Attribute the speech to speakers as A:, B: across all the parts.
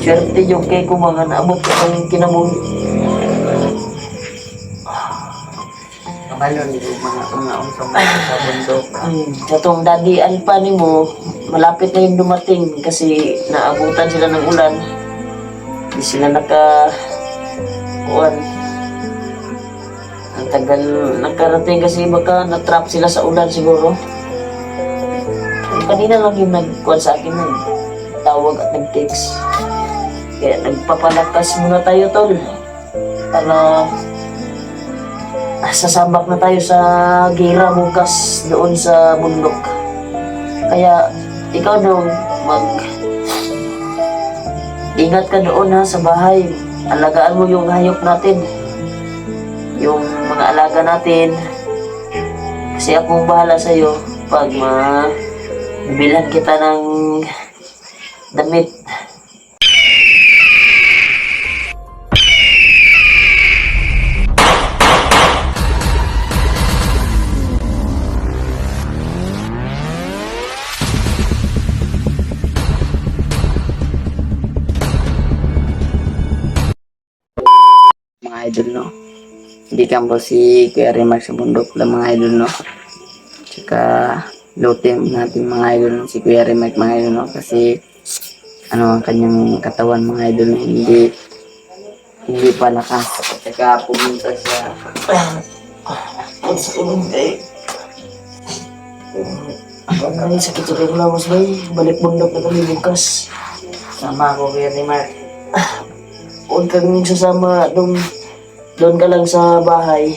A: Swerte yung kay ko mga naabot ko ang kinamon.
B: Kabalon yung mga unsong sa bundok.
A: Katong dadian pa ni mo, malapit na yung dumating kasi naabutan sila ng ulan. Hindi sila kuwan. Ang tagal nagkarating kasi baka na-trap sila sa ulan siguro. Kanina lang yung nagkuhan sa akin tawag at nag-text. Kaya nagpapalakas muna tayo, tol. Para sasabak na tayo sa gira bukas doon sa bundok. Kaya ikaw doon, ingat ka doon ha sa bahay. Alagaan mo yung hayop natin. Yung mga alaga natin. Kasi akong bahala sa'yo pag bilan kita ng damit.
B: Mga idol, no? Hindi kampo si Kuya Remark sa bundok lang, mga idol, no? Tsaka lutin natin, mga idol, no? Si Kuya Remark, mga idol, no? Kasi ang kanyang katawan, mga idol, no? Hindi pa lakas. Tsaka pumunta siya.
A: Ang sakit eh. Ay, sakit sa kayo lawas ba balik bundok na kami bukas.
B: Sama ko, Kuya Remark.
A: Huwag kang sasama doon ka lang sa bahay.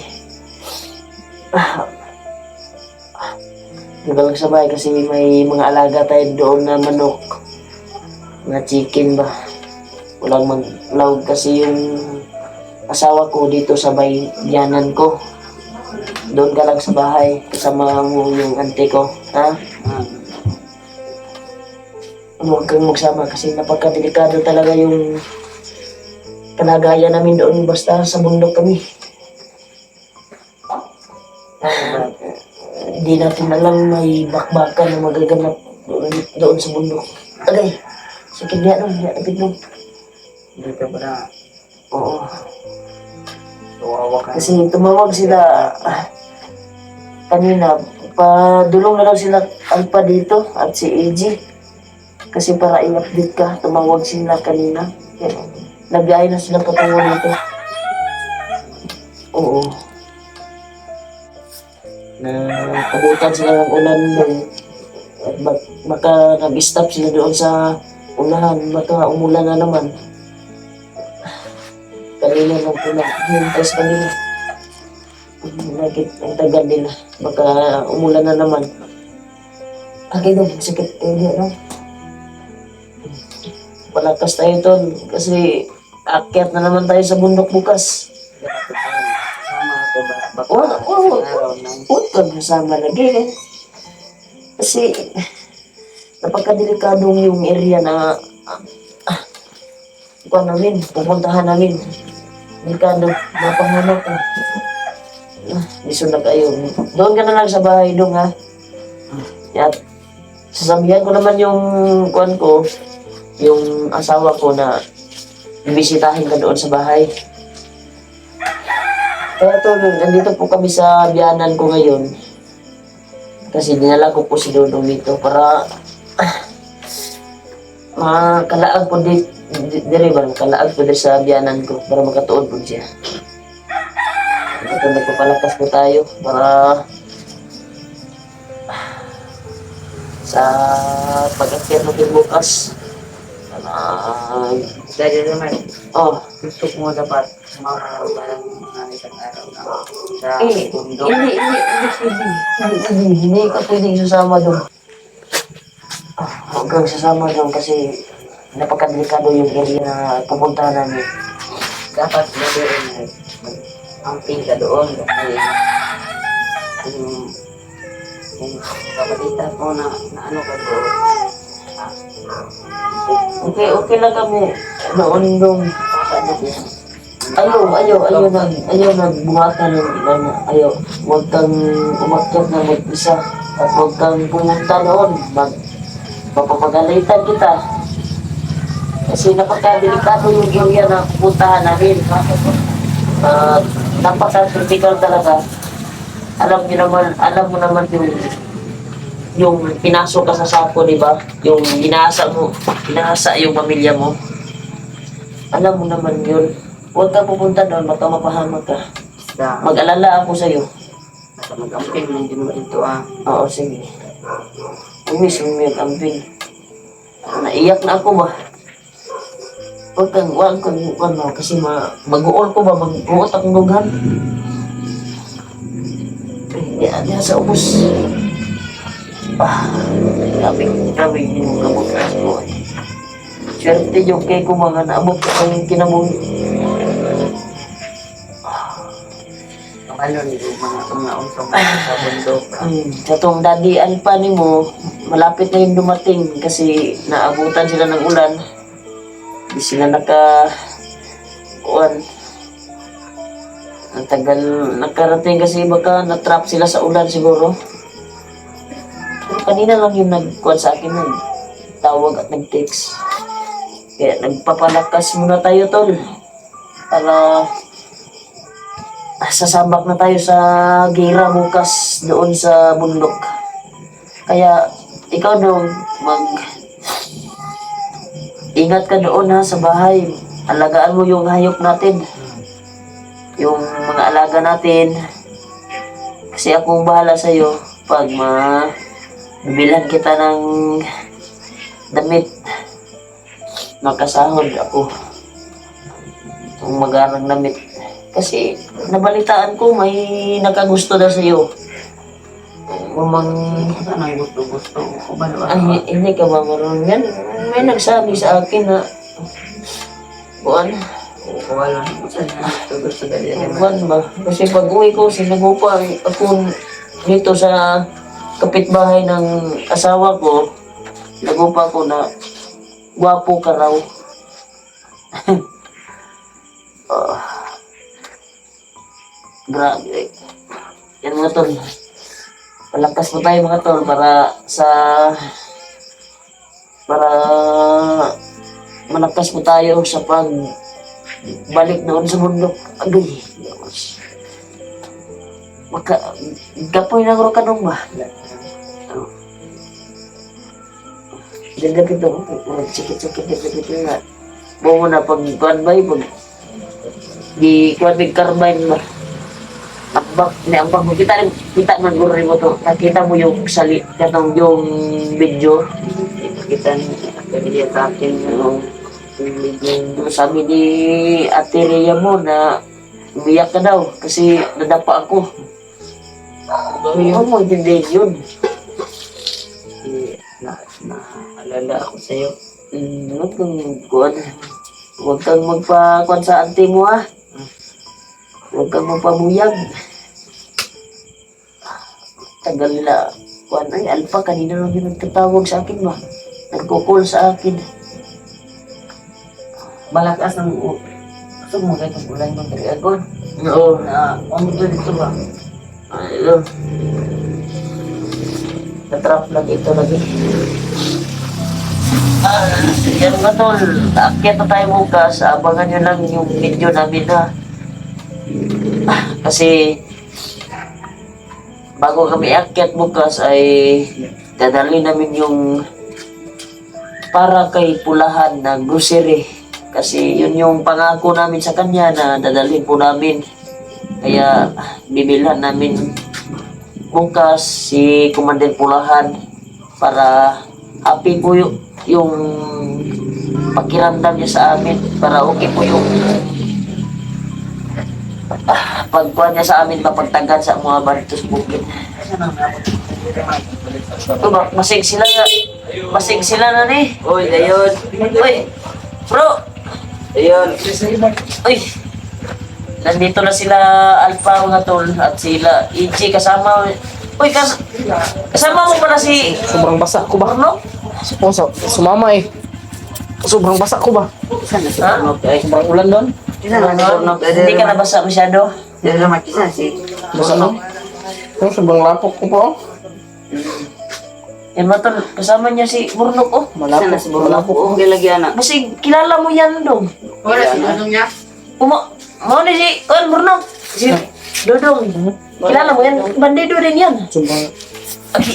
A: Doon ka lang sa bahay kasi may mga alaga tayo doon na manok. Mga chicken ba. Walang maglawag kasi yung asawa ko dito sa bayanan ko. Doon ka lang sa bahay kasama mo yung auntie ko. Ha? Huwag kang magsama kasi napakadelikado talaga yung kalagayan namin doon basta sa bundok kami. Hindi natin alam may bakbakan na magaganap doon sa bundok. Agay, sakit niya doon, napit doon.
B: Hindi ka ba na?
A: Oo.
B: Kawawa ka.
A: Kasi tumawag sila kanina, padulong na daw sila Alpa dito at si AG. Kasi para i-update ka, tumawag sila kanina. Nag-aay na sila patungo dito. Oo. Abutan sila ng ulan doon. At baka nag-stop sila doon sa unahan. Baka umulan na naman. Kanina lang po na-hintay sa kanila. Ang tagal nila. Baka umulan na naman. Okay doon, sakit kayo no? Palakas tayo tol. Kasi akyat na naman tayo sa bundok bukas.
B: Sama ako ba? Baka araw ng
A: Huwag kang kasama lagi eh. Kasi napakadelikadong yung area na pupuntahan namin. Delikado, mapanganap ka. Isunod kayo. Doon ka na lang sa bahay doon ha. At sasabihan ko naman yung kuwan ko, yung asawa ko na ibisitahin ka doon sa bahay. Kaya tol, nandito po kami sa biyanan ko ngayon. Kasi dinala ko po si Dodong dito para makalaag po dire ba? Makalaag po sa biyanan ko para makatuod po siya. Ito nagpapalakas po tayo para sa pag-akyat natin bukas.
B: Dahil naman,
A: Gusto
B: mo dapat sumama parang mga isang araw na sa bundok.
A: Hindi ka pwedeng sasama doon. Huwag kang sasama doon kasi napakadelikado yung area na pupuntahan namin.
B: Dapat gagawin amping ka doon kasi kung kapalitan mo na ano ka doon.
A: Okay lang kami. Noon ayaw nagbungatan ayaw. Huwag kang umakyat na mag-isa at huwag kang pumunta noon. Papapagalitan kita. Kasi napaka-delikado yung area na pupuntahan namin. Napaka-critical talaga. Alam mo naman yung pinasok ka sa sapo, di ba? Yung inasa yung pamilya mo. Alam mo naman yun. Huwag ka pupunta doon, baka mapahamak ka.
B: Basta,
A: Mag-alala ako sa'yo.
B: basta mag-amping lang din mo dito ah.
A: Oo, sige. Umis, mag-amping. Naiyak na ako ba? Huwag kang, ano, kasi mag-uol ko ba? Mag-uot akong dughan. Diyan sa ubos. Grabe yung gamot ko. Swerte yung kay ko mga naabot ko ang kinabuhi.
B: Ano nito, mga unsong sa bundok.
A: Katong daddy alpa ni mo, malapit na yung dumating kasi naabutan sila ng ulan. Di sila kuwan. Ang tagal nakarating kasi baka na-trap sila sa ulan siguro. Pero kanina lang yung nagkuhan sa akin, nagtawag at nag-text. Kaya nagpapalakas muna tayo, tol. Para sasabak na tayo sa gira bukas doon sa bundok. Kaya ikaw doon, ingat ka doon ha sa bahay. Alagaan mo yung hayop natin. Yung mga alaga natin. Kasi akong bahala sa'yo pag mabilhan kita ng damit. Makasahod ako. Itong magarang damit. Kasi nabalitaan ko may nakagusto na sa'yo.
B: Anong gusto-gusto ko ba?
A: Hindi ka ba marunong yan? May nagsabi sa akin na buwan.
B: Wala. Saan na gusto gali?
A: Buwan ba? Kasi pag uwi ko, sinagupa ako dito sa kapitbahay ng asawa ko. Sinagupa ko na gwapo ka raw. Grabe. Yan mga tol. Palakas mo tayo mga tol para malakas mo tayo sa balik doon sa bundok. Agay. Gapoy na ko ka nung ba? Dagat ito. Sikit-sikit nga. Bumo na pag-kuhan ba yun? Di kuhan big carbine ba? Ambak mo. Kita man guri mo to. Nakita mo yung katong yung video.
B: Kita niya sa akin yung
A: Yung sabi ni Ate Rhea mo na umiyak ka daw kasi nadapa ako. Ano mo, hindi yun.
B: Naalala ako sa'yo.
A: Huwag kang magpakuan sa ante mo ha. Huwag kang magpabuyag. Tagal nila. Kuan ay Alpha, kanina lang yung nagtatawag sa akin ba? Nagkukul sa akin.
B: Malakas ang gusto mo kayo kung ulan yung Dragon.
A: Oo.
B: Na, dito ba?
A: Ayun. Natrap lang ito lagi. Yan nga tol. Aakyat na tayo bukas. Abangan nyo lang yung video namin ha. Kasi bago kami aakyat bukas ay dadali namin yung para kay Pulahan na grocery. Kasi yun yung pangako namin sa kanya na dadalhin po namin. Kaya bibilhan namin bukas si Commander Pulahan para happy po yung pakiramdam niya sa amin. Para okay po yung pagkuhan niya sa amin mapagtagad sa mga Baritos Bukid. Ito ba? Masig sila na ni.
B: Uy, dayon.
A: Uy, bro!
B: Dayon.
A: Uy! Nandito na sila Alpha mga tol at sila Ichi kasama. Uy, kasama mo pala si
C: Sobrang basa ko ba?
A: Arno?
C: Sumama eh. Sobrang basa ko ba?
B: Saan na si
A: Ha?
B: Arnold? Ay,
C: Sobrang ulan doon.
B: saan na si Arnold?
A: Hindi ka nabasa masyado?
B: Dito naman kisa si
C: Basa na. Sobrang lapok ko pa oh.
A: Yan matol, kasama niya si Burnok oh.
B: Sana si Burnok. Oo, gilagyan na.
A: Kasi kilala mo yan dong.
B: Wala si Dudong niya.
A: Mau ni si Burnok. Si Dodong. Kilala mo yan, bandido din yan. Aki,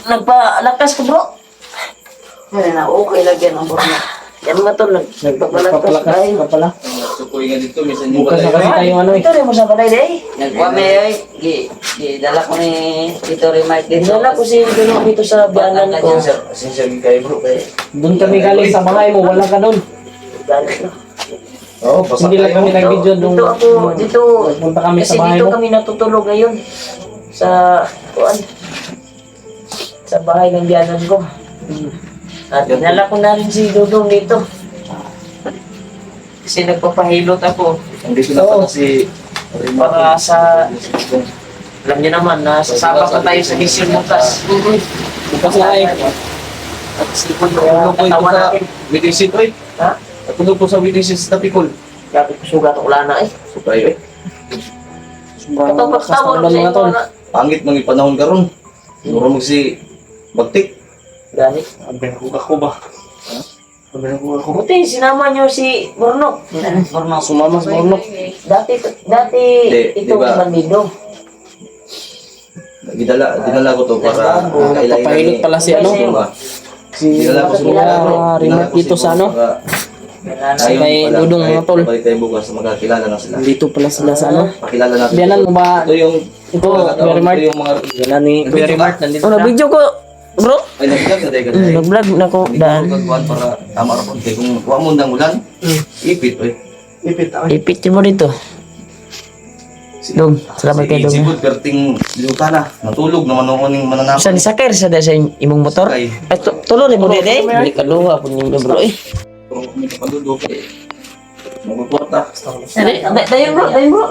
A: nagpalakas ko bro.
B: Wala na, okay lagyan ang Burnok.
A: Yan matol, nagpapalakas tayo.
C: ka pala.
D: Sukuy nga dito, minsan yung
C: Bukas na kasi tayo ano eh.
A: Ito rin mo sa balay day.
B: Nagpame ay, dala ko ni Tito Remark dito.
A: Dala ko si Dodong dito sa biyanan ko.
D: sinsyabi kayo bro.
C: Doon kami galing sa bahay mo, wala ka doon.
A: Galit na.
D: Oo, pasak
C: Hindi lang kami nag-video doon.
A: Dito ako, dito.
C: Nagpunta kami
A: Kasi
C: sa bahay
A: dito
C: mo.
A: kami natutulog ngayon. Sa, kuan. Sa bahay ng biyanan ko. At dinala ko na rin si Dodong dito. Kasi nagpapahilot ako.
D: Andito na pala si
A: Para sa, alam niyo naman na sasama pa tayo sa mission bukas.
C: Bukas na eh.
A: At sipon ko
D: Ano
A: yung
D: po ito
A: katawan
D: sa
A: natin.
D: Widisit, oy?
A: Ha?
D: Natulog po sa Widisit sa Tapicol.
A: Grabe ko sugat ang ulana eh.
D: So tayo eh.
C: Sobrang
A: Ito
C: lakas
A: pagtawag
C: ng
A: sa
C: mga tol.
A: inyo na.
D: Pangit mga panahon karon. Siguro magsi bagtik.
A: Gani.
D: Abeng ko ba? Abeng ko.
A: Buti, sinama niyo si Burnok.
B: Burnok.
C: Sumama sa Burnok.
A: Dati
D: Di
A: itong
D: ba?
A: bandido.
D: Dinala ko to para
C: Papahilot pala si ano. Si
D: Dinala ko
C: Kuya Remark dito sa ano. Sa kay Dudong mga tol.
D: Balik tayo bukas, magkakilala na sila.
C: Dito pala sila sa ano.
D: Pakilala natin.
C: Biyanan mo ba?
D: Ito yung
C: Ito, Kuya Remark.
D: ito yung mga
C: Biyanan ni Kuya Remark. Nandito
A: Oh,
C: na.
A: video ko, bro.
D: ay nag-vlog na tayo kasi.
A: Nag-vlog na ko
D: Hindi
A: daan.
D: ko gagawin para tama ra po kay kung wa mo ndang ulan. Ipit oy.
A: Ipit mo dito. Dong, salamat kay Dong.
D: Sigud perting luta na. Natulog naman ako ning mananap.
A: Sa nisakir sa sa imong motor.
D: Sakay.
A: Ay, tulo ni mo din eh. Bili ka luha po niyo bro eh.
D: Kung kami kapaludo kay magkuporta.
A: Dayon bro, dayon bro.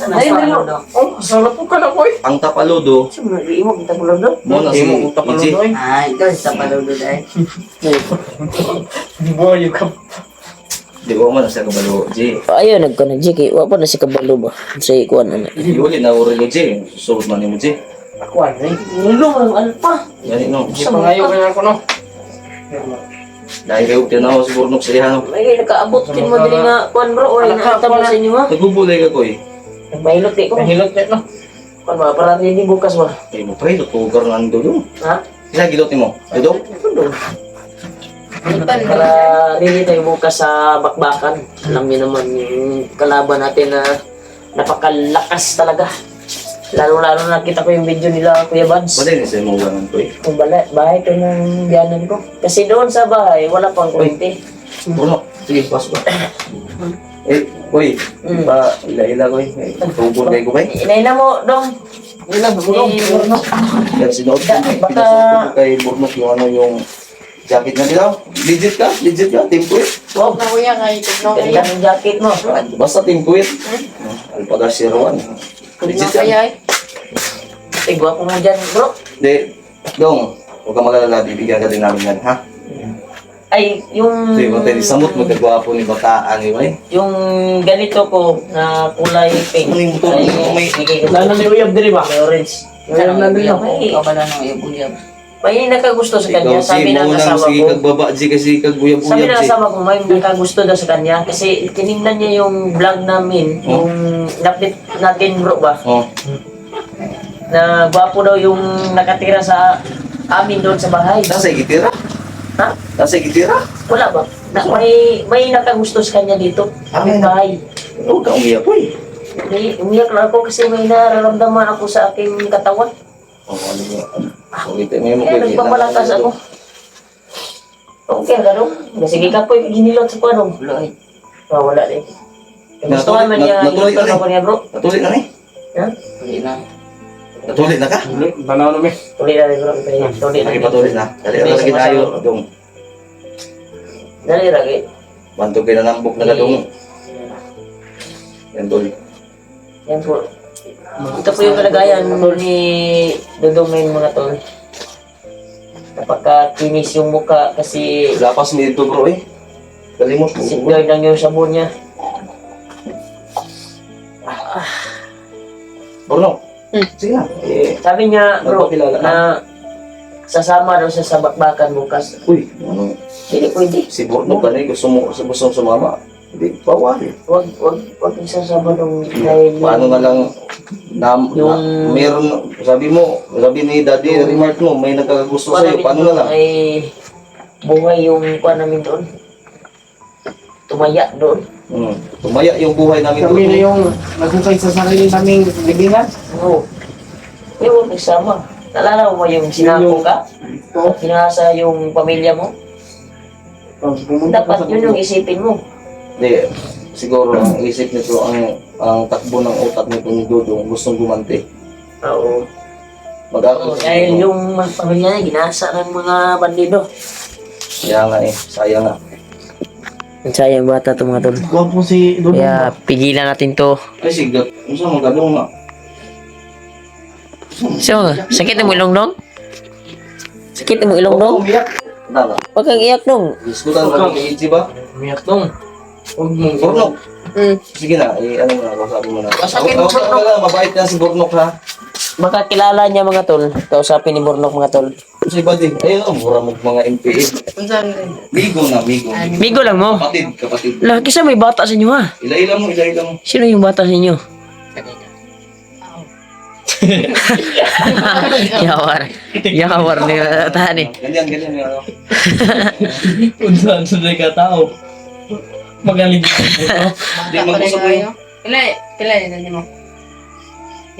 A: Dayon bro. Oh, sala po ka na ko eh.
D: Ang tapaludo
A: Siyempre, imo kita pulo do.
D: mo na si Iji.
B: Ah, ito sa paludo dahil.
C: Boy, you come.
D: Di ko man sa kabalo Iji.
A: Ayo nagko-nag kay wa pa na si kabalo ba. Sa ikuan na.
D: Yuli na uri ko Iji. Susunod man ni mo Iji.
C: Ako ano eh.
A: Ulo ang alpa.
D: Gani no.
C: Hindi pa ngayon kaya ako no.
D: Dahil kayo tinaw si Burnok sa ihano.
A: May nakaabot din mo din nga kuan bro or nakita mo sa inyo ha.
D: Nagbubulay ka ko eh.
A: Nagbayilot eh ko.
C: Hilot niya no.
A: Kuan ba para hindi bukas ba?
D: Kay mo pre, tutugar na ang dulo.
A: Ha?
D: Isa gilot nimo. Dudo.
A: Para hindi tayo bukas sa bakbakan. Alam niyo naman yung kalaban natin na napakalakas talaga. Lalo-lalo na kita ko yung video nila Kuya Bads.
D: Pwede ni sa mo ganun ko eh.
A: Kung bahay ko ng biyanan ko. Kasi doon sa bahay, wala pang kwente.
D: Burnok, sige, pas ba. Uy, pa ila-ila ko eh. Tugod kayo ko ba eh.
A: Inay na mo, dong. Ilang bulong.
D: Yan sinuot ko.
A: Baka-
D: Pinasuot ko kay Burnok yung ano yung jacket na nila. Legit ka? Legit ka? Team Quit?
A: Wow, na kuya, kay tignan ganda ng jacket mo.
D: Basta Team Quit. Alpagar 01. Legit ka?
A: Eh, gwapo mo dyan, bro.
D: Hindi. Dong, huwag ka mag-alala. Bibigyan ka din namin yan, ha?
A: Ay, yung...
D: Hindi, kung tayo samot, magkagwapo ni Bataan, eh, ba eh?
A: Yung ganito ko na kulay pink.
D: Ano yung motor?
A: Ay,
D: May-
C: Lalo ni Uyab diri ba?
A: may orange.
C: Uyab na din ako.
B: Kabala ng ibuyab.
A: May nakagusto sa kanya.
D: Ikaw,
A: Sabi
D: G,
A: ng
D: maunang
A: asawa
D: sige
A: ko.
D: kagbaba, G, kasi
A: Sabi
D: kagbuyab-uyab,
A: ng
D: G.
A: asawa ko, may nakagusto daw sa kanya. Kasi tinignan niya yung vlog namin.
D: Oh.
A: Yung update natin, bro ba?
D: Oh,
A: Na gwapo daw yung nakatira sa amin doon sa bahay.
D: nasa gitira?
A: Ha?
D: Nasa gitira?
A: Wala ba? May nakagusto sa kanya dito. Aming bahay.
D: Huwag ka umiyak po eh.
A: Umiyak lang ako kasi may nararamdaman ako sa aking katawan.
D: Oh, ano ba? Ulitin mo yung
A: Kaya nagpapalakas ako. Okay ka dong? Sige ka po, ginilot sa panong. Wala din. Gusto man niya,
D: Natuloy
A: ginilot
D: ka
A: ako niya bro.
D: Natuloy na eh.
A: Ha?
B: Hindi na.
D: Natuloy na ka?
C: Tanaw na mi.
A: Tuloy na rin bro. Tuloy na rin.
D: Nakipatuloy na. Dali ang lagi tayo. Dong.
A: Dali lagi.
D: Bantog kayo na nambok na kadong. Yan tol.
A: Yan po. Ito po yung kalagayan ni Dudong ngayon mga tol. Napaka-kinis yung muka kasi
D: Lapas mo dito bro eh. Kalimot mo.
A: sigurd lang yung sabon niya.
D: Bruno. Sige na. Eh,
A: Sabi niya bro
D: Nagpakilala ka?
A: na sasama daw siya sa bakbakan bukas.
D: Uy, ano?
A: Hindi pwede.
D: Si Borno ba na gusto sumama? Hindi, bawal.
A: Wag yung sasama nung dahil
D: Paano na lang meron, sabi ni Daddy Remark mo, may nagkakagusto sa'yo, paano na lang?
A: Ay buhay yung kuha namin doon. Tumaya doon.
D: Tumaya yung buhay namin
C: Kami na
D: doon.
C: yung nagkukay sa sarili naming libingan.
A: Oo. Pero huwag nagsama. Nalala mo ba yung sinako ka? Pinasa yung pamilya mo? Dapat yun yung isipin mo.
D: Hindi, siguro ang isip nito, ang takbo ng utak nito ni Dudong, gustong gumanti.
A: Oo.
D: Mag-ako.
A: Dahil yung mga pamilya niya, ginasa ng mga bandido.
D: Kaya nga sayang nga.
A: Sayang bata ito mga tol.
C: Gwapo si Dudong.
A: Kaya pigilan natin to.
D: Ay, sige, saan magadong nga?
A: So, sakit mo ilong dong? Sakit mo ilong dong?
D: Umiyak. Tama.
A: Huwag kang iyak dong.
D: Diskutan mo kay Itzy ba?
C: Umiyak dong. Huwag mong
D: Bornok. Sige na, ano mo na, kausapin mo na.
A: Kausapin mo, Bornok.
D: Mabait yan si Bornok ha.
A: Makakilala niya mga tol. Kausapin ni Bornok mga tol.
D: Si Buddy, ayun o, mura mo mga MPA. Migo na, migo.
A: Migo lang mo.
D: Kapatid.
A: Lagi sa may bata sa inyo ha.
D: Ila-ila mo.
A: Sino yung bata sa inyo? Yawar. Yawar ni tani.
D: Ganyan yung ano.
C: Unsan sa ka tao. Magaling dito.
D: Hindi, mag-usap mo.
E: Pila yun mo.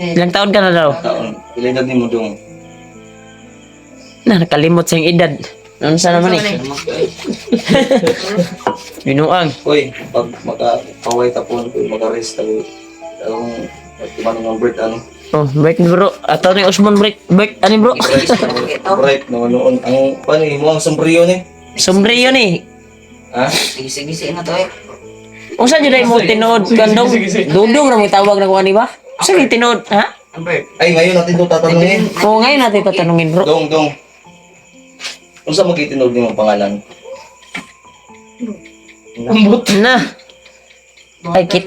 A: Ilang taon ka na daw?
D: Taon. Ila-ila din mo dong.
A: Nakalimot sa iyong edad. Ano sa naman eh? Binuang.
D: Uy, pag makapaway tapon, maka-rest tayo. Anong, ng birth, ano?
A: Oh, break ni bro. Ato ni Osman break. Break ani bro?
D: Break, noon. Ang, paano mo ang sombrero ni?
A: Sombrero ni.
D: Ha?
E: Sige-sige na to eh.
A: Unsa jud ay mo tinuod kandong? Dudong ra mo tawag na ko ani ba? Unsa ni tinuod, ha?
D: Ay, ngayon natin ito tatanungin.
A: Oo, ngayon natin tatanungin bro.
D: Dong. Kung saan magkitinog niyo ang pangalan?
C: Ambot.
A: Na. Ay kit.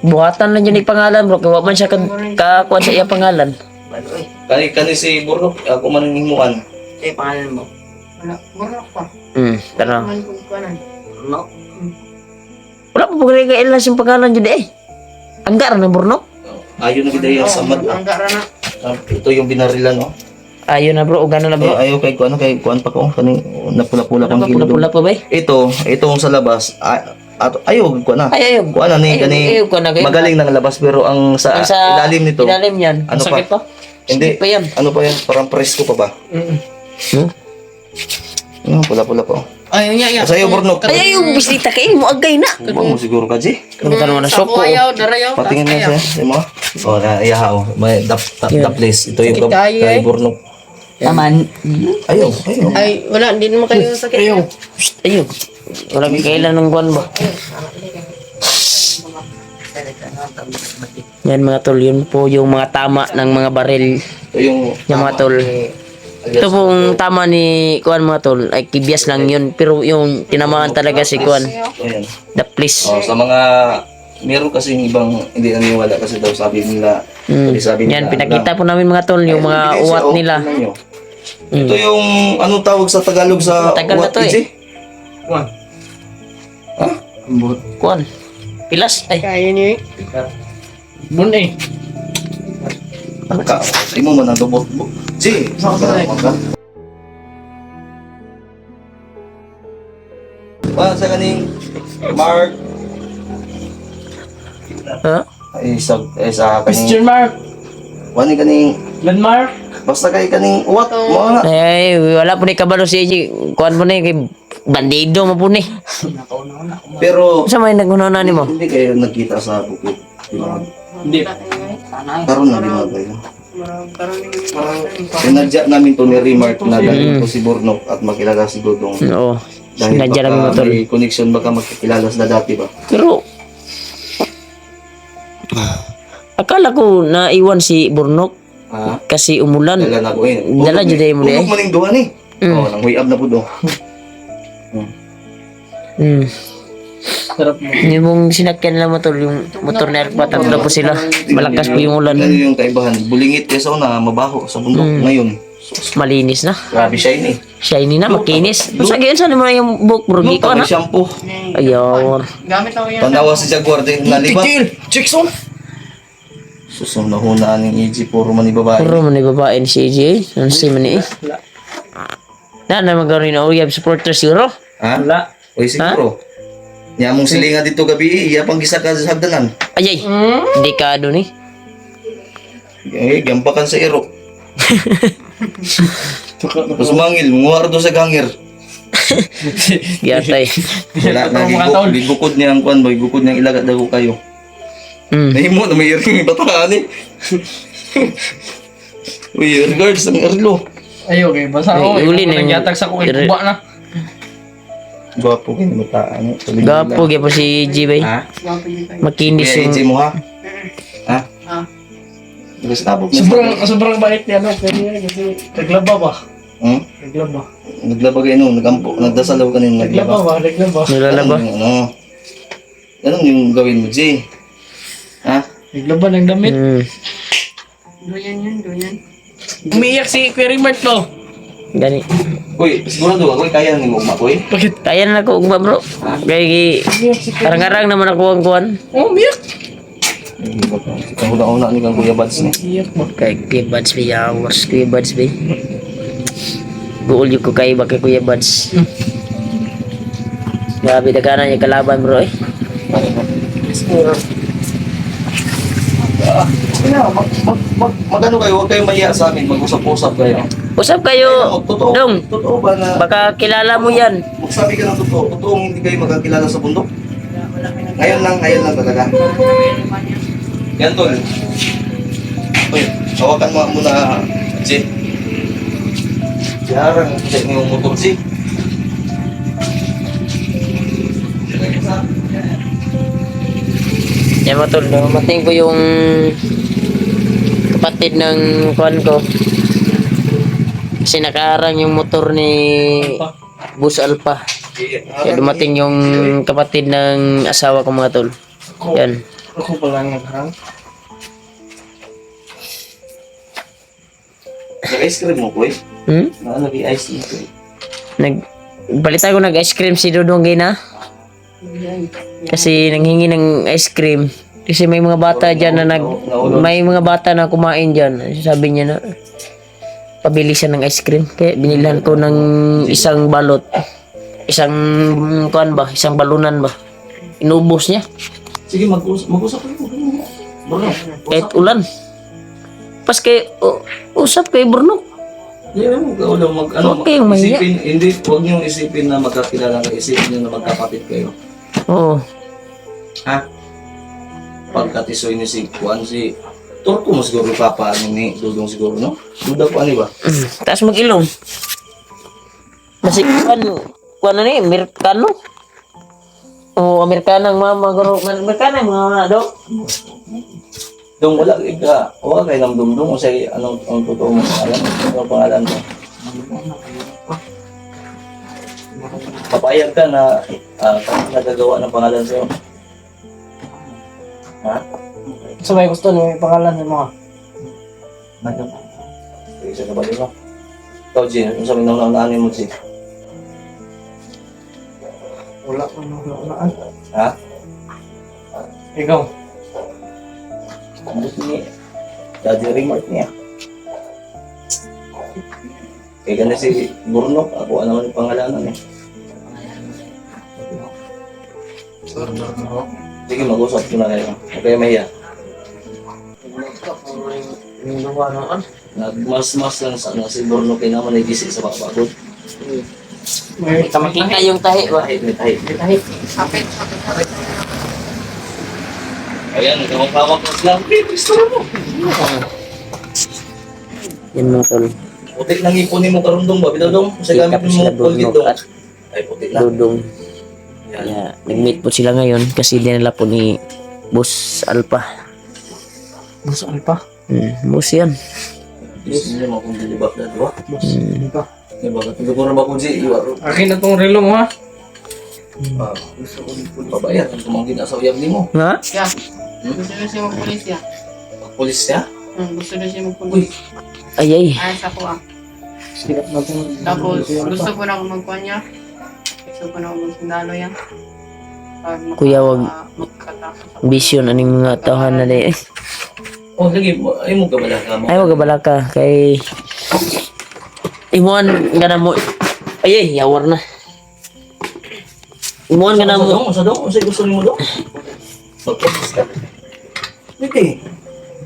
A: Buhatan lang yun yung pangalan bro. Kaya wa man siya kakuan sa iya pangalan.
D: Kani si Burro, ako man ang himuan.
E: Eh, pangalan mo. Wala. Burok pa.
A: Pero
E: Pangalan ko pa nan. No?
A: wala pa pagkari ka ilas yung pangalan dyan eh. Anggar na Burnok.
D: Ayaw na bidaya sa mad.
E: Ang gara na.
D: Ito yung binarilan, no?
A: Ayun na bro, o gano'n na bro.
D: Ayaw kay kuan pa ko. Kani, napula-pula
A: Ano
D: kang
A: ba,
D: kilo.
A: pula-pula pa ba eh?
D: Itong sa labas, ayaw, kuan na.
A: Ay, ayun.
D: Kuan na ni,
A: Ayaw,
D: kani,
A: ayaw ko na kayo.
D: magaling ng labas, pero ang sa
A: Ang sa
D: ilalim nito,
A: Ilalim yan.
D: Ano
A: Sakit pa?
D: hindi,
A: Sakit pa yan.
D: ano pa yan, parang presko pa ba? Pula-pula pa.
E: Ayaw niya.
D: Sa'yo, Burnok.
A: Ay, ayun, bisita kayo mo agay na.
D: Huwag mo siguro ka, G.
A: Ano ka naman na
E: Sa
A: soko?
E: ayaw, darayaw.
D: Patingin mo siya, si mo. O, iyaha, o. May the place. Ito yung
E: Sakit tayo,
D: kay
E: eh.
D: Burnok.
A: Naman.
D: Ayaw.
E: Ay, wala. Hindi naman kayo sakit.
A: Ayun. Ayun. Wala kailan ng buwan ba? Yan mga tol, yun po yung mga tama ng mga baril.
D: Ito yung...
A: Yung mga tol. Ito pong tama ni Kuan mga tol, ay kibyas lang yun. Pero yung tinamaan talaga si Kuan,
D: Ayan.
A: the please.
D: O, sa mga... Meron kasing ibang hindi naniniwala kasi daw sabi nila. Sabi
A: Yan, pinakita po namin mga tol, yung mga uwat nila.
D: Ito yung anong tawag sa Tagalog sa
A: Tagal na
D: uwat,
A: to, eh.
D: EJ?
C: Kuan.
D: Ha?
C: Ambot.
A: Kuan. Pilas. Ay,
E: Kaya niyo eh.
C: Bun eh.
D: Di mo man ang lubot. Si, sa kaning Mark
A: ha?
D: sa
C: Question
D: kaning
C: mark.
D: wani kaning
C: Landmark.
D: basta kay kaning uwat mo na.
A: Ay, wala po ni kabalo si EJ. Kuan po ni, kay bandido mo po ni.
D: Pero
A: Sa may nagunaw ni mo?
D: hindi kayo nagkita sa bukid.
C: Hindi.
D: Karon na din kayo. Sinadya namin to ni Remark na dahil ko si Bornok at makilala si Dudong.
A: Oo.
D: Dahil
A: Sinadya namin mga
D: baka
A: tol.
D: may connection baka magkakilala sila dati ba?
A: Pero, akala ko naiwan si Burnok
D: Ha?
A: kasi umulan.
D: Dala na ko eh.
A: Dala dyan tayo mo di eh.
D: Hulog maning duha ni. Oh, nang huyab na po do.
C: Sarap mo.
A: Yung mong sinakyan nila motor, yung motor na airpat, tatlo po sila. Malakas po yung ulan.
D: Ano yung kaibahan? Bulingit kaysa una, mabaho sa bundok. Ngayon,
C: Malinis na.
D: Grabe shiny.
C: Shiny na, makinis. Kung saan mo na yung buhok, bro.
D: No,
C: Ikaw
D: may
C: na.
D: shampoo.
C: Ayaw.
E: Gamit ako yan.
D: Tanawa si Jaguar din nalibat.
C: Jackson!
D: Susong na hunaan ng EG, puro man babae.
C: Puro man ni babae ni CJ. Ano si man eh? Na magkaroon na uyab supporter siguro.
D: Ha?
C: Wala.
D: Uy, siguro. Niya mong silinga dito gabi, iya pang gisa ka sa hagdanan.
C: Ayay. Dekado ni.
D: Eh, gampakan sa iro. Tapos mangil, munguha do sa gangir.
C: Giyatay.
D: Wala, nagigukod niya ang kwan, gukod niya ilagat daw kayo. Nahimo na may iring bataan eh. Uy, regards ang erlo.
E: Ay, okay. Basta ako.
C: Ay, uli na yung-
E: Nagyatag sa kukin. Kuba na.
D: Gwapo kayo na bataan eh.
C: Gapo gyud po si G bay.
D: Ha?
C: Makinis
D: Kaya EG
C: yung
D: mo ha? Ha?
E: Ah.
D: Nagkasabog na.
E: Sobrang bait niya, no? Kasi naglaba ba?
D: Hmm?
E: Naglaba.
D: Naglaba kayo no, nagampo, nagdasalaw ka nung naglaba.
E: Naglaba.
C: nilalaba.
D: Ganun yung ano. Ganun yung gawin mo, G. Ha?
E: Naglaba ng damit.
F: Doyan.
E: Umiiyak si Query Mart, no?
C: Gani.
D: Uy, sigurado ako, kaya nang umma ko eh.
E: Bakit?
C: Kaya na ako ugma bro. Kay arang-arang naman ako ang kuan.
E: Oh, umiyak.
D: Ikaw una-una ni kang Kuya Bads ni.
E: Umiyak mo.
C: Kay Kuya Buds bay hours Kuya Buds bay. Guul yung ko kay ba kay Kuya Buds. Grabe dagana niya kalaban bro eh.
D: Magano kayo, huwag kayong mahiya sa amin, mag-usap-usap kayo.
C: Usap kayo.
D: Totoo,
C: Dong.
D: totoo ba na
C: Baka kilala mo yan.
D: magsabi ka ng totoo, totoong hindi kayo magkakilala sa bundok? Ngayon lang talaga. Yan tol. Uy, hawakan mo muna, G. Jarang check mo yung motor, G.
C: Yan mo tol. Mating ko yung kapatid ng kuan ko. Kasi nakaharang yung motor ni Bus Alpha. Kaya dumating yung kapatid ng asawa ko mga tol. Yan.
E: Ako pala nagharang.
D: Nag-ice cream mo, boy.
C: Hmm?
D: Nag-ice cream.
C: Balita ko nag-ice cream si Dudong Gina. Kasi nanghingi ng ice cream. Kasi may mga bata dyan na may mga bata na kumain dyan. Sabi niya na pabili siya ng ice cream. Kaya binilhan ko ng isang balot. Isang kuan ba? Isang balunan ba? Inubos niya.
D: Sige, mag-usap kayo. Bro,
C: Kahit ulan. Pas kay usap kay Bruno.
D: Hindi mo kaulang
C: Huwag kayong mahiya.
D: Huwag niyong isipin na magkakilala kayo, isipin niyo na magkapatid kayo.
C: Oo.
D: Ha? Pagkatisoy ni si Juan, si Torto mo siguro papa ni Dudong siguro, no? Duda ko ano ba?
C: Taas mag-ilong. Kasi kuan na ni, Amerikano. O Amerikanang mga garo, Amerikanang mga dok.
D: Dong wala kayo ng dumdum o say anong ang totoo mo pangalan? Anong pangalan mo? Papayag ka na nagagawa ng pangalan sa'yo. Ha?
E: So may gusto niyo yung pangalan ng mga.
D: Isa ka ba di ba? Ikaw, Jin, kung sabi nang naunahanin mo, Jin.
E: Wala ko nang
D: Ha?
E: Ikaw.
D: Ang gusto ni Daddy Remark niya. Kaya ganda si Burnok, ako ano naman yung pangalanan eh. Sige, mag-usap ko na kayo. Huwag kayo mahiya. Nagmas-mas lang sa si Burnok kaya naman ay gisi sa bakbakod.
E: May
C: Makita yung tahi ba?
D: May tahi.
F: Kapit.
D: Ayan, nagkawag-kawag na sila. Gusto mo.
C: Yan mga tol.
D: Putik nang ipunin mo karundong ba? Binadong? Sa
C: Kita
D: gamit
C: po
D: mo
C: sila
D: Colgate
C: Bruno
D: dong.
C: at
D: Ay, putik na.
C: Dudong.
D: Yan.
C: Kaya nag-meet po sila ngayon kasi dinala po ni Boss Alpha.
E: Boss Alpha.
C: Boss yan.
D: Gusto niyo mo kung dilibak na diba?
E: Boss Alpha.
D: Diba? Katulog ba kung si Iwaro?
E: Akin na tong relo mo, ha?
D: Gusto ko din po babayad. Ang tumangkin na sa uyab ni mo.
C: Ha?
F: Ya. Gusto na siya magpulis ya.
D: Polis siya?
F: Gusto na siya magpulis.
C: Ay ay.
F: Ayos ako ah. Tapos, gusto ko na ako magkanya. Gusto ko na ako magsundalo yan.
C: Kuya, wag
F: magkatapos.
C: vision aning mga tawhan na di.
D: Oh, lagi mo. Ay mo kabala ka mo.
C: Ay, wag balaka kay imuan nga na mo. Ay, yawar na. Imuan nga na mo.
D: Sa dong, sa gusto mo dong. Mag-practice ka. Hindi.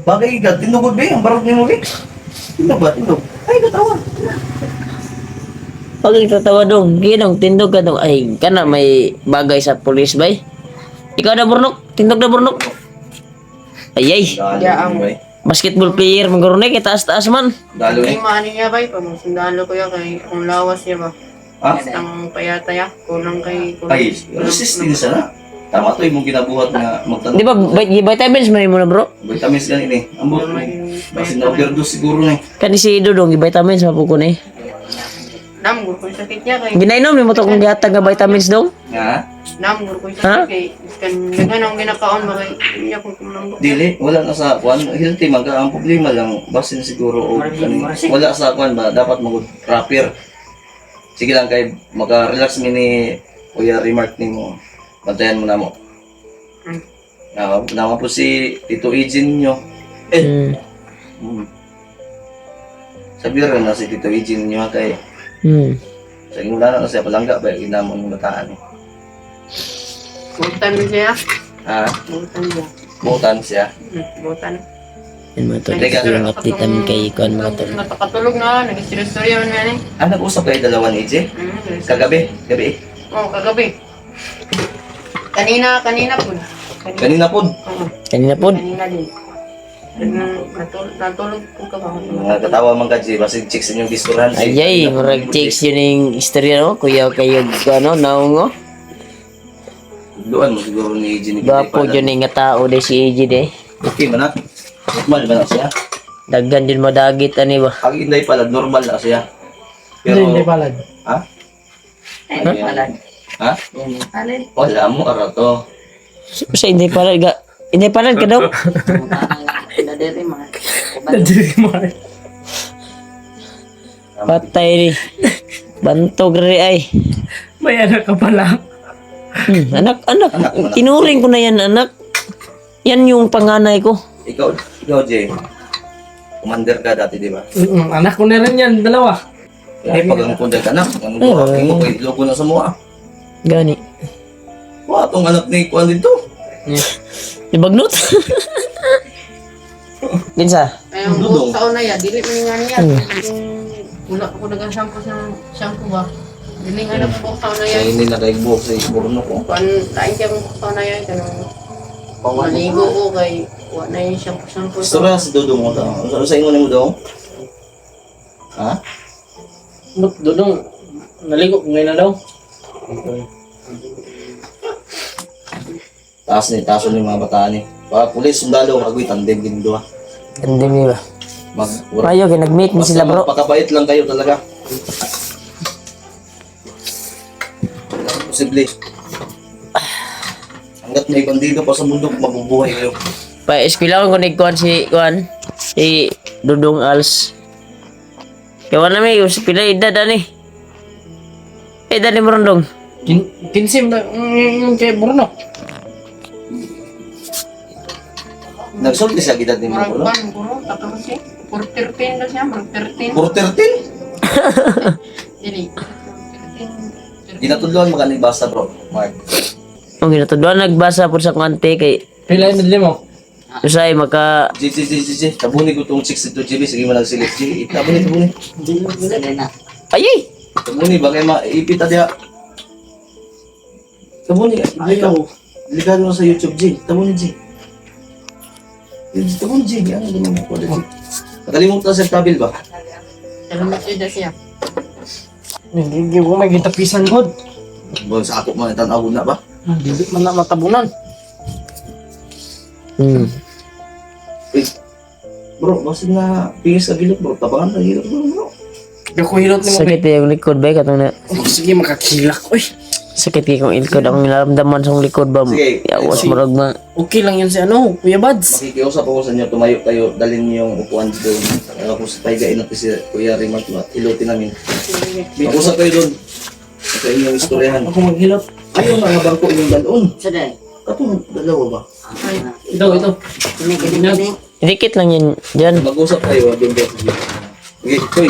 D: Bagay ka, tinugod ba ang barok ni mo ba? Tindog ba? Tindog. Ay, katawa.
C: Pag tatawa dong, ginong tindog ka dong. Ay, kana may bagay sa pulis bay. Ikaw na burnok, tindog na burnok. Ay,
D: Dalo ni
C: basketball player magurunay kay taas-taas man.
D: Dalo ni.
F: Ay, maano niya ba? Pag magsundalo ko yan kay kung lawas niya ba?
D: Ha?
F: Ang payataya, kulang kay...
D: Ay, resist din sana. Tama to yung ginabuhat nga magtanong.
C: Di ba, vitamins man mo na bro?
D: Vitamins ganun eh. Ambot mo. Kasi na-overdose siguro na eh.
C: Kani si Dudong, vitamins mapukon eh.
F: Namgur ko yung sakit niya kay...
C: Ginainom ni mo to kung gihatag nga vitamins dong.
D: Nga?
F: Namgur ko yung
C: Ha?
F: sakit kay... Kan dagan ang ginakaon ba kay... Hindi ako kumulambok.
D: Dili, wala na sa kwan. Healthy man ka. Ang problema lang, basin siguro o wala sa kwan ba, dapat mag-proper. Sige lang kay maka-relax mi ni Kuya Remark ni mo. Bantayan mo na mo. Nama po si Tito Eugene nyo. Sabi rin na si Tito Eugene nyo kay sa inula na siya palangga ba yung inamon ng bataan eh.
F: Butan mo siya.
D: Ha?
F: Butan siya.
D: Butan siya.
F: Butan.
C: Yan mga tol, yung update namin kay Kuan mga tol.
F: Nakatulog na, nag-istorya man yan eh.
D: Ah, nag-usap kayo dalawa ni EJ? Kagabi? Gabi?
F: Oo, kagabi. Kanina po.
D: Kanina po.
F: Oo,
C: Kanina po.
F: kanina din. Natulog po ka ba?
D: Nagkatawa man ka, Jay. Basig chicks inyong gisturan.
C: Ayay, murag chicks yun yung istorya no, kuya kayo ano, naungo.
D: Doon mo siguro ni EJ ni
C: Gapo yun yung nga tao de si AJ de.
D: Okay man na. Normal ba na siya?
C: Daggan din madagit ani ba?
D: Ang inday pala, normal na siya.
E: Hindi palad.
D: Ha? Ha? Wala mo, arato.
C: Sa hindi pala ka daw. Patay ni. Bantog ri ay.
E: May anak ka pala.
C: Anak. Tinuring ko na yan anak. Yan yung panganay ko.
D: Ikaw, Jay. Commander ka dati, di ba?
E: Anak ko na rin yan, dalawa.
D: Eh, pag ang commander ka na, ano ba? King mo, kay loko na sa mua.
C: Gani.
D: Wah, itong anak ni Kuan dito.
C: Ibagnot. Kinsa?
F: Ay, ang buhok taon na yan, dili man nga niya. Wala ko nag-shampoo sa shampoo ba? Dili nga na buhok taon na
D: Kaya
F: yan.
D: hindi nakaigbuhok sa iburno ko.
F: Kuan, lain siya kung buhok taon na yan. Kanang maligo ko kay wala na yung shampoo.
D: Gusto ba si Dodong mo daw? Ano sa ingon mo daw? Ha?
E: Dudong, naligo ko ngayon na daw.
D: Taas ni mga bataan ni. Baka pulis, sundalo, agoy, tandem, ginduha.
C: Hindi mi ba?
D: Mag-ura.
C: Ayo kay nag-meet ni sila bro.
D: Pakabait lang kayo talaga. Posible. Hanggat may bandido pa sa bundok, mabubuhay kayo.
C: Pa eskwela ko ni Kuan si Dudong Als. Kaya wala may usap pila edad ani. Edad ni Morondong.
E: Kinsim na, yung kay Bruno.
D: Nagsulti sa gitad ni
F: Murag
D: Muro.
F: ban, guro, tapos siya. 413 na siya, murag 13.
D: Puro 13?
F: Dili.
D: Ginatudloan mo kanil basta bro, Mark.
C: Ang ginatudwan nagbasa po sa kante kay
E: Pila yung nadali mo?
C: usay maka
D: G. Tabuni ko itong 62 GB. Sige mo nagsilip. G. Tabuni.
C: ayay.
D: Tabuni, bagay maipit na diya. Tabuni. Ayaw. Delikado mo sa YouTube, G. Tabuni, G. Tabuni, G. Ano naman ako, G. Nakalimutan sa kabil ba?
F: Salamat siya.
E: Hindi ko may gitapisan ko.
D: Bol sa ako mga tanawon na ba?
E: Hindi man na matabunan.
D: Bro, masig na pingis sa gilot, bro. Tabangan na gilot, bro.
E: Hindi ko hilot ni mo.
C: Sakit yung likod ba katong na
E: Oh, sige, makakilak. Uy,
C: Sakit kay kong ilkod akong naramdaman sa akong likod ba.
D: Sige.
C: Yawas
D: Sige.
C: marag ma.
E: Okay lang yan si Kuya Bads.
D: Makikiusap ako sa inyo, tumayo kayo, dalhin niyo yung upuan doon. Tapos paigain natin si Kuya Remark, ilutin namin. Mag-usap kayo doon. Sa inyong istoryahan.
E: Ako maghilot.
D: Ayaw na nga bangko inyong dalon.
A: Sada.
D: Katong dalawa ba?
E: Ito.
C: Dikit lang yan dyan.
D: Mag-usap kayo, doon ba? Okay, koy,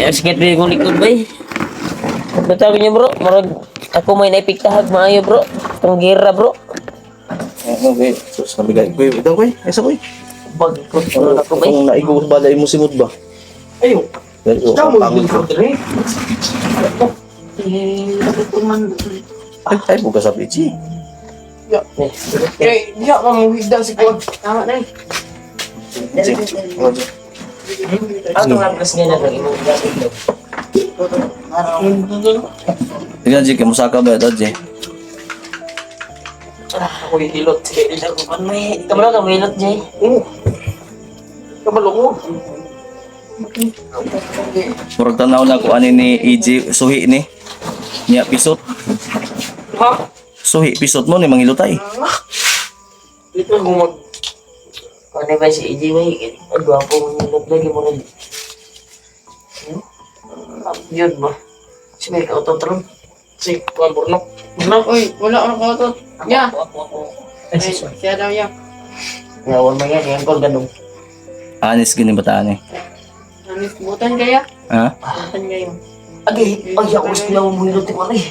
C: Sakit din kong likod ba eh. Bataw niyo bro, marag ako may naipigtahag maayo bro. Itong gira bro.
D: Okay, so sabi kayo, koy, ito koy, isa koy.
C: Bag ko ako ba eh.
D: Kung naigo ba dahil mo simot ba?
E: Ayo.
D: Dahil ko,
E: Kamu
D: pangod ko.
E: dito
D: Ay, buka sa pichi.
E: Kaya diya ka mong higdan si Kuya.
F: Tama na eh.
C: Ano nga plus niya na ng imong gamit daw.
D: Tingnan, Jay, kamusta ka ba ito, Jay?
E: Ako yung hilot. Sige, hilot ko.
C: Kamala ka milot Jay.
E: Kabalo ko.
D: Murag tanaw na ko ani ni EJ suhi ni. Niya pisot.
E: Ha?
D: Suhi pisot mo ni mangilutay.
E: Dito ako mag...
C: Ano ba si EJ ba? Ang gwapo mo milot lagi mo na. Yun ba? Si may kautotron.
E: Si Kuya Burnok.
F: Uy, wala akong kautot. Ya. Ay, siya daw ya.
C: Yawan mo yan, yung kol ganun.
D: Anis gini bataan eh.
F: Anis, butan kaya?
D: Ha?
F: Butan kayo.
C: Agay, ay ako gusto lang mo milot ko eh.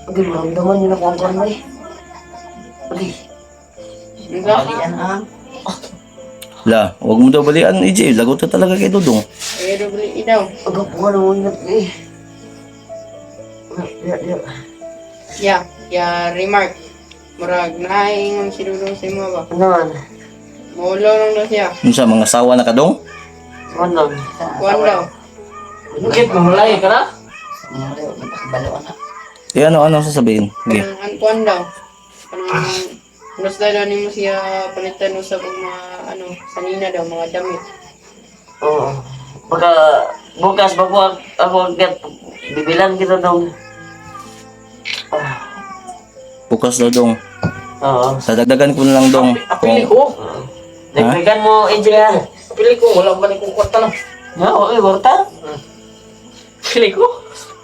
C: Agay, maramdaman yun ako ang karma eh. Agay.
F: Enggak.
D: La, wag mo daw balian EJ, lagot ka talaga kay Dudong.
F: Eh, beli daw.
C: Agay, kung ano mo milot eh.
F: Ya, ya remark. Murag naingon si Dudong sa imo ba?
C: Ano man?
F: Maulo lang daw siya.
D: Unsa mga sawa na kadong?
C: Ano?
F: Kuan daw.
E: Bakit mamulay ka na?
D: Eh ano sasabihin? Sige.
F: Ang kuan daw. Kanang gusto daw nimo siya palitan sa mga sanina daw mga damit.
C: Oo. Baka bukas bago ako agad bibilang kita dong.
D: Bukas daw dong.
C: Oo.
D: Dadagdagan ko na lang dong.
E: Apili ko.
C: Nagbigan mo, Angela.
E: Apili ko. Wala ba kong kwarta lang.
C: Nga, okay, Warta.
E: Apili ko.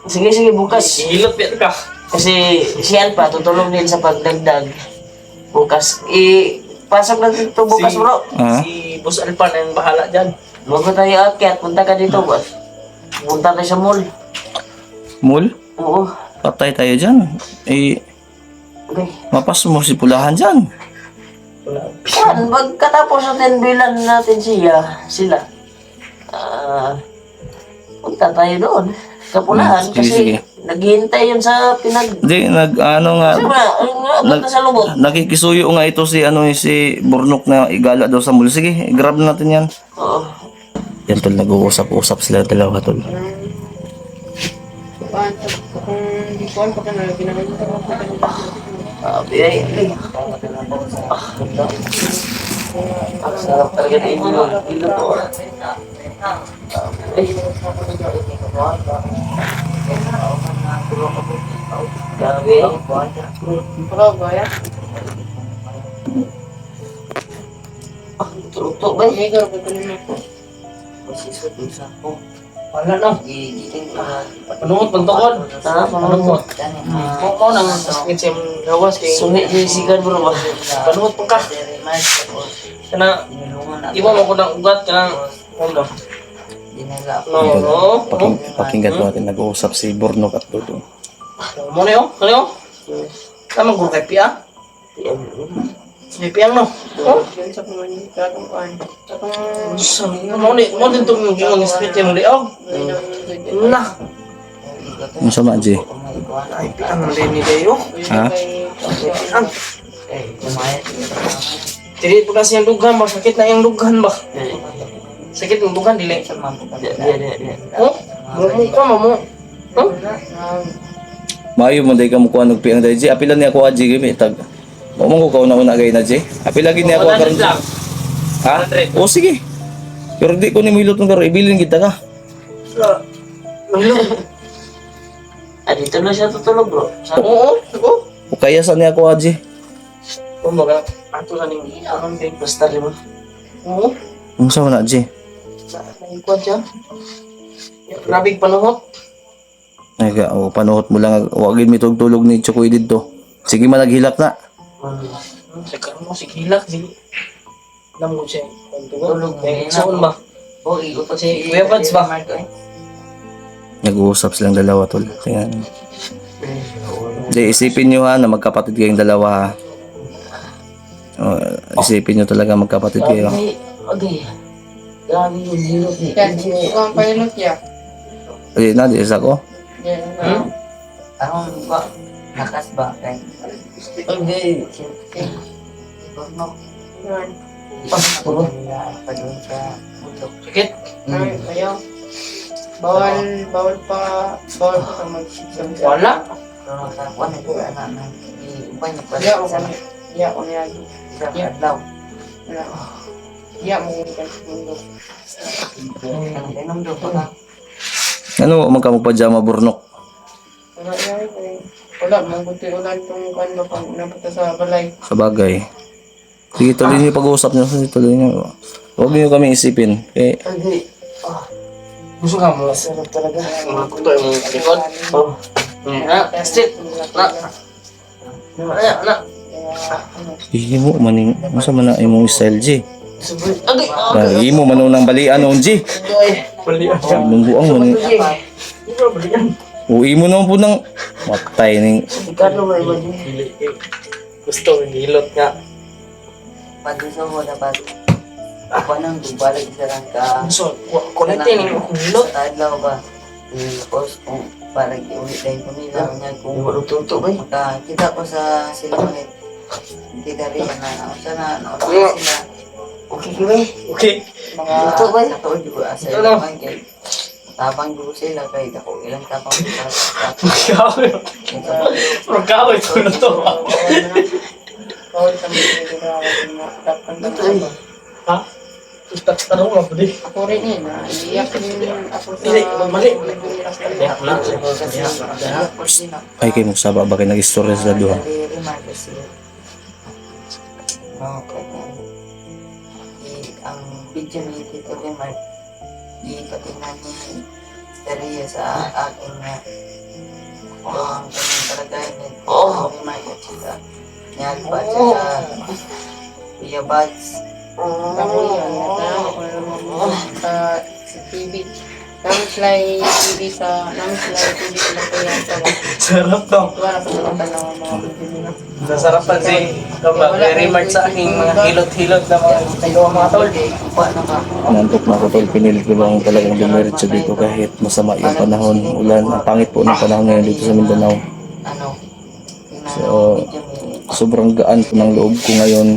C: Sige, bukas.
E: Hilot yan ka.
C: Kasi siyan pa, tutulong din sa pagdagdag. Bukas. Pasok natin ito bukas,
E: Si-
C: bro.
D: Ha?
E: Si Boss Alpan ang bahala dyan.
C: Bago tayo akyat, punta ka dito, boss. Punta tayo sa mall.
D: Mul?
C: Oo.
D: Patay tayo dyan. Eh,
C: Okay.
D: mapas mo si pulahan dyan.
C: Yan, magkatapos natin bilan natin sila. Punta tayo doon. Kapulahan,
D: Sige,
C: kasi
D: sige.
C: naghihintay yun sa
D: Hindi, nga,
C: Kasi ba, punta sa lubot.
D: nakikisuyo nga ito si Burnok na igala daw sa mul. Sige, grab natin yan.
C: Oo.
D: Yan tol, nag-uusap-usap sila dalawa tol.
F: Kuan kung di kuan pa kana ginagano ko pa kanila.
C: Ay. Ang sarap talaga na inyo. Ilo to. Ay. Grabe.
F: Bro, ya.
C: Tulog-tulog ba?
F: Ay, garo ko kanina.
C: Masisod yung sapo.
E: Wala na.
C: Gigiting
E: Panungot, pagtukod.
C: Ha?
E: Panungot. Mo nang sakit siya gawas kay
C: Sungit yung sigan bro ba?
E: panungot pa ka. Kana iba mo ko ng ugat kana ano. No.
D: Pakinggan natin nag-uusap si Burnok at Dudong.
E: Mo na yo, kano? Tama ko kay Pia. May Pia no. Oh,
F: Yun sa kuman katong kuan. Katong
E: mo din tong yung street yung liog. Na.
D: Ano sa Maji?
E: Ay Pia man din ni Dayo.
D: Ha?
E: Ang dili po kasi yung dughan ba sakit na yung dughan ba? Sakit yung dughan dili. Oh, mo ka mo. Oh,
D: Maayo mo dahil ka mo kuha nagpiang dahil Jay. Apilan niya ako Aji gami tag. Mamang ko kauna-una kayo na Jay. Apila gini ako karon. Ha? O sige. Pero di ko ni milot ng karo ibilin kita ka.
A: dito na siya tutulog bro. Sabi,
E: Oo, oo.
D: O kaya saan niya ako, Aji?
E: Kumbaga, ato sa ning kambing.
A: basta rin mo.
E: Oo.
D: Ano sa na, Aji?
E: Sa naikuan siya. Grabing panuhot.
D: Ay ka, o panuhot mo lang. Huwagin mi tulog ni Chokoy dito. Sige managhilak na.
E: Sa karon mo, sige hilak, sige. Alam mo siya.
A: Tulog.
E: Saan ba?
A: O, ikot
E: Si Kuya Buds ba?
D: Nag-uusap silang dalawa, tol. Tingnan. Di, isipin nyo ha, na magkapatid kayong dalawa ha. O, isipin nyo talaga magkapatid kayo.
A: Okay. Grabe yung hirap ni.
F: Yan, ikaw ang pilot ya.
D: Di na, di isa ko.
F: Yan,
B: Ako ba? Nakas ba? Kay
A: Okay.
B: Borno.
F: yan.
A: Puro.
B: Pa doon sa bundok.
E: Sakit.
F: Ay, ayaw. Bawal pa sa mag-exam.
E: Wala.
B: Pero sa kuwan ito na iubay niya pa
F: Iya ko
B: sa
F: kami. Iya ko niya.
B: sa adlaw.
F: Wala. Iya mo yung sa mundo.
B: Ang inom do pa ka.
D: Ano, magkamagpajama burnok.
F: Wala yan. Wala, mabuti ulan itong kan ba pag napunta sa balay.
D: Sa bagay. Sige, tuloy niyo yung pag-uusap niyo. Sige, tuloy niyo. Huwag niyo kami isipin. Eh,
A: Okay.
E: Gusto ka mo.
A: Sarap talaga.
E: Mga kuto yung likod.
A: Oh.
E: Na, straight. Na. Na.
D: hindi mo, maning, masa man na imong style, G.
A: Sobrang. Okay.
D: Imo manunang balian noon, G.
E: Balian.
D: Mungguang maning.
E: Ito, balian.
D: Uwi mo naman po ng matay ning.
A: Ikano mo naman yun.
E: Gusto, gilot nga.
B: Pagdiso mo dapat ako nang dubalik sa lang ka.
E: So, kulitin yung gilot.
B: Sa adlaw ba? Tapos kung parang iuwi tayo ko nila niya kung
A: Tuto ba yun?
B: makakita ko sa silunit. Hindi dari yan na sana nautay sila.
A: Okay, kime.
E: Okay.
B: Mga
A: Ito ba yun?
B: natuod ko asa
E: Ito lang.
B: naman kay tapang ko sila kay ako ilang tapang ko sa
E: Magkawin ko na to.
F: Bawal sa mga dapat
A: Ito
E: Ha? Tanong nga, pwede.
F: Ako rin yun, iiyak din ako sa...
E: Hindi, mali.
B: Diyak na. Kasi
D: Ay, kayo magsaba ba kayo nag-istorya sa duha?
B: Remind kasi no, ang video ni Tito Remind ipatingnan ni Steria sa akin na ang kanyang kalagayan ni Tito Remind at saka niyagpa at saka Kuya Buds.
F: Ako yun, nagtanong ako na naman sa TV. Namin sila TV sa Kuya sa
E: Sarap to.
F: wala sa mga tanong mga video nila.
E: Nasarapan si remark sa aking mga hilot-hilot na mga kayong mga tol.
B: Paano ka?
D: Nantok na ako, tol. Pinilit ko lang talagang dumiretso dito kahit masama yung panahon. Ulan, ang pangit po ng panahon ngayon dito sa Mindanao.
B: Ano?
D: So,
B: Video ni
D: sobrang gaan po ng loob ko ngayon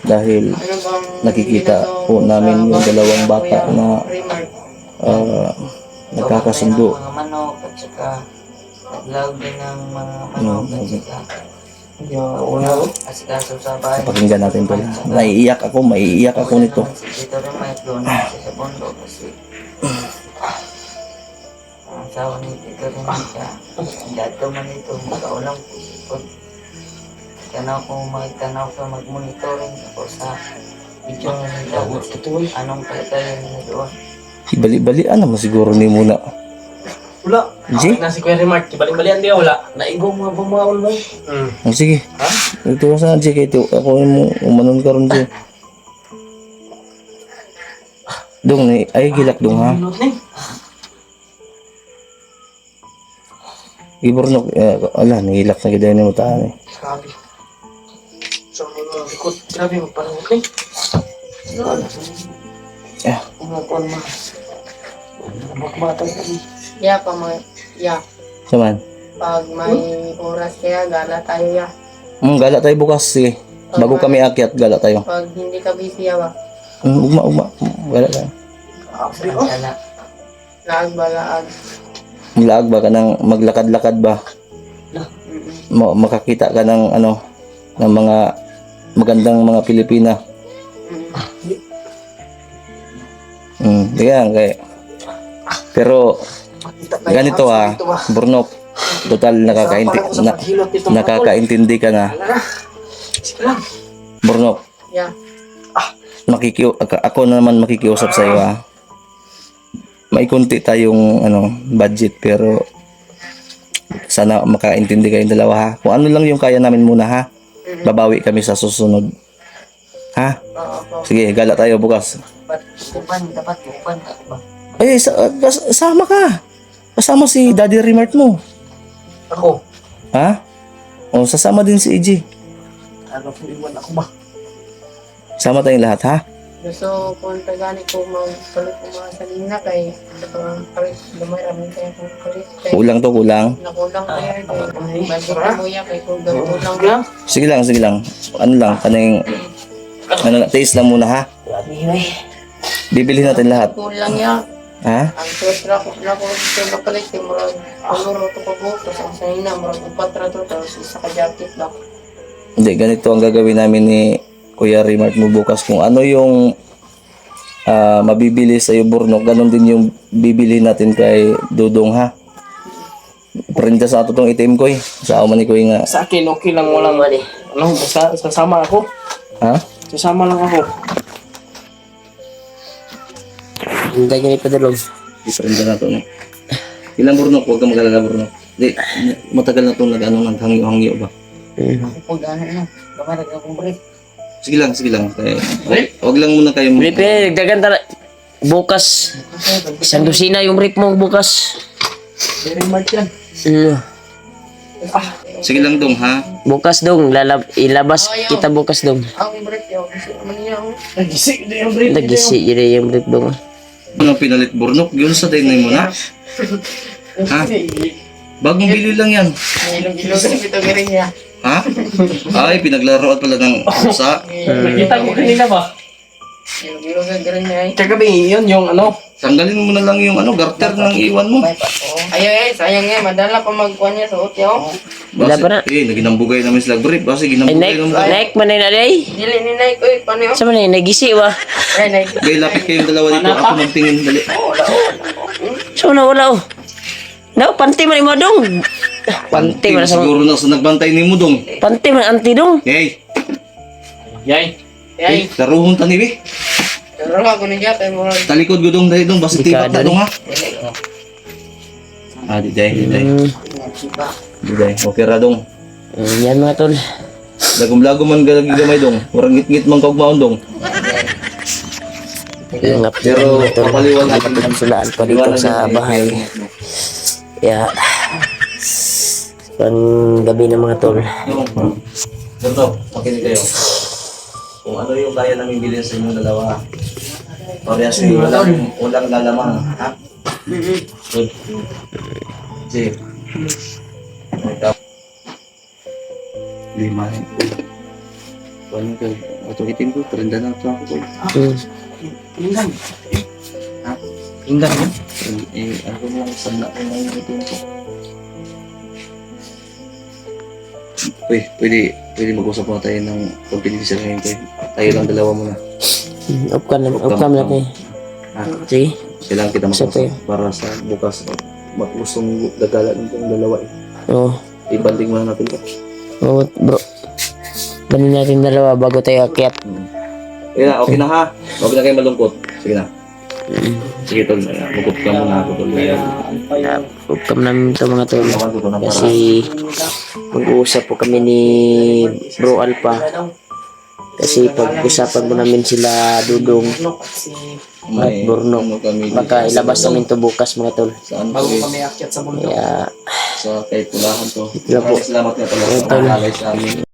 D: dahil
F: Ano bang
D: nakikita po namin yung dalawang bata na
F: remark?
D: nagkakasundo.
B: Mga manok at saka naglaw din ng mga manok at saka asikaso sa bahay.
D: Pakinggan natin to. Maiiyak ako nito.
B: Si Tito rin may doon sa bundok kasi ang asawa ni Tito rin siya. Dato man ito, makaulang pusipod. Tanaw ko magtanaw ka mag-monitoring ako sa video nila. Anong kalagayan nila doon?
D: Ibali-balian naman siguro ni muna.
E: Wala.
D: G?
E: Okay na si Kuya Remark. Balik-balian di wala.
A: Naigong mga bumaon ba?
D: Oh, sige. Ito sa G kay ito. Ako mo umanon karon G. Dong ni ay gilak dong ha.
E: Hilot ni.
D: Iburnok ala nagilak na gid ni mo taan eh.
E: Grabe. So, mga likod. Grabe magpanahot ni.
D: Ah,
A: Kumakon mo. Bukbatan kami.
F: Ya pa mo, ya.
D: saman.
F: Pag may oras kaya, gala tayo ya.
D: Gala tayo bukas sige. Bago kami akyat gala tayo.
F: Pag hindi ka busy ya ba?
D: Ugma. Gala tayo.
B: Samantala,
F: Laag ba laag?
D: Nilaag ba ka nang maglakad-lakad ba? Makakita ka ng ano ng mga magandang mga Pilipina. Diyan kay pero ganito ha, Burnok. Total, nakakaintindi ka na.
E: Sige lang.
D: Burnok,
F: Yeah.
D: ako na naman makikiusap sa iyo, ha. May konti tayong budget, pero sana makaintindi kayong dalawa, ha. Kung ano lang yung kaya namin muna, ha. Babawi kami sa susunod. Ha? Sige, gala tayo bukas.
A: Dapat upan ka ba?
D: Ay, sama ka. Kasama si Daddy Remart mo.
E: Ako.
D: Ha? O, sasama din si EJ.
E: Ano po iwan ako ba?
D: Sama tayong lahat, ha?
F: Gusto kung tagani ko magpalit ko mga salina kay palit gamay ramin kaya kung palit kay
D: Kulang to, kulang.
F: nakulang kaya kay budget mo ya kay kung kulang
E: Sige lang.
D: Sige lang. Ano lang, taste lang muna, ha? Bibili natin lahat.
F: kulang ya.
D: Ha?
F: Ang suwestra ko na ko gusto napalit kay murag kuluro to pabuto sa salina murag 4 to tapos isa ka jacket ba.
D: Hindi, ganito ang gagawin namin ni Kuya Remart mo bukas. Kung ano yung mabibili sa iyo, Burnok, ganun din yung bibili natin kay Dudong, ha? Printa sa ato tong itim ko, eh. Sa ako man ni Kuya nga.
E: Sa akin, okay lang walang basta sasama ako.
D: Ha?
E: Sasama lang ako.
C: Hintay ka ni Padalong.
D: Printa na to, no? Ilang Burnok, huwag ka mag-alala, Burnok. Hindi, matagal na itong naghangyo-hangyo ba?
F: Pag ano na.
A: Kamay akong break.
D: Sige lang. Huwag lang muna kayo
C: Brief eh, nagdagan tala. Bukas. Isang dosina yung brief mo bukas.
E: Very much yan.
D: Sige lang, Dong, ha?
C: Bukas dong, ilabas kita bukas dong.
F: Ang break yo kasi man niya oh.
E: Nagisi din yung break.
C: Nagisi yun yung brief dong.
D: Ano pinalit, Burnok? Yun sa tayo mo na? Ha? Bagong bili lang yan.
F: Ilog-ilog ito garing niya.
D: Ha? Ay, pinaglaruan pala ng pusa.
E: Nakita ko kanina ba?
F: Ilog-ilog garing niya.
E: Kagabi, yun yung
D: Tanggalin mo na lang yung garter ng iwan mo.
F: Ay, sayang nga, madala pa magkuhan niya sa utyaw.
C: Wala pa na.
D: Ginambugay namin sila brief. Basi,
C: Ay,
D: ginambugay namin.
C: naik man na day.
F: Dili ni Nay ko, paano yun?
C: Sa man nagisi wa.
F: Ay, Nay.
D: Okay, lapit kayong dalawa dito. Ako magtingin. Dali.
C: So na wala oh. No, panty man mo dong. Panty man sa
D: Siguro na sa nagbantay ni mo, Dong.
C: panty man anti dong.
D: Hey,
E: Yay.
F: Ay,
D: laruhon ta ni, be.
F: pero ako niya, tayo mo.
D: Talikod ko, Dong. Dali, Dong. Basi tibat na, Dong, ha? Di day. Okay ra, Dong.
C: Yan mga tol.
D: Lagom-lagom man galagi gamay, Dong. Murang ngit-ngit man kaugmaon, Dong.
C: Yung
D: Pero, papaliwanag.
C: sulaan pa dito sa bahay. Ya. Pang gabi ng mga tol.
D: Dong, ganito, makinig kayo. Kung ano yung kaya namin bilhin sa inyong dalawa, parehas yung walang lalamang, ha? Good. Sige. Ikaw. 5. Paano kayo? Ito itim ko, 30 na ito ako.
E: Pinggan.
D: Ha?
E: Pinggan yan.
D: Ako lang, sanda ko na yung itim ko. Pwede mag-usap muna tayo ng confidential ngayon ko. Tayo lang dalawa muna.
C: Upcam na kayo.
D: Ha?
C: Sige.
D: Kailangan kita
C: Isa pa
D: mag-usap para sa bukas. Magustong gagala ng itong dalawa eh.
C: Oo.
D: Ibanding muna natin ito.
C: Oo, bro. Banin natin dalawa bago tayo akyat.
D: Okay na ha. Huwag na kayo malungkot. Sige na. Sige tol. Bukod ka muna ako tol.
C: Upcam namin ito mga tol.
D: Kasi
C: Kasi mag-uusap po kami ni Bro Alpha. Kasi pag-usapan mo namin sila Dudong at Burnok. Baka ilabas namin to bukas mga tol.
D: Saan
E: Bago
D: po
E: kami akyat sa bundok.
C: Kaya
D: sa kay Pulahan to.
C: Wala po.
D: Salamat nga pala
C: Ito
D: sa
C: na.
D: alay sa amin.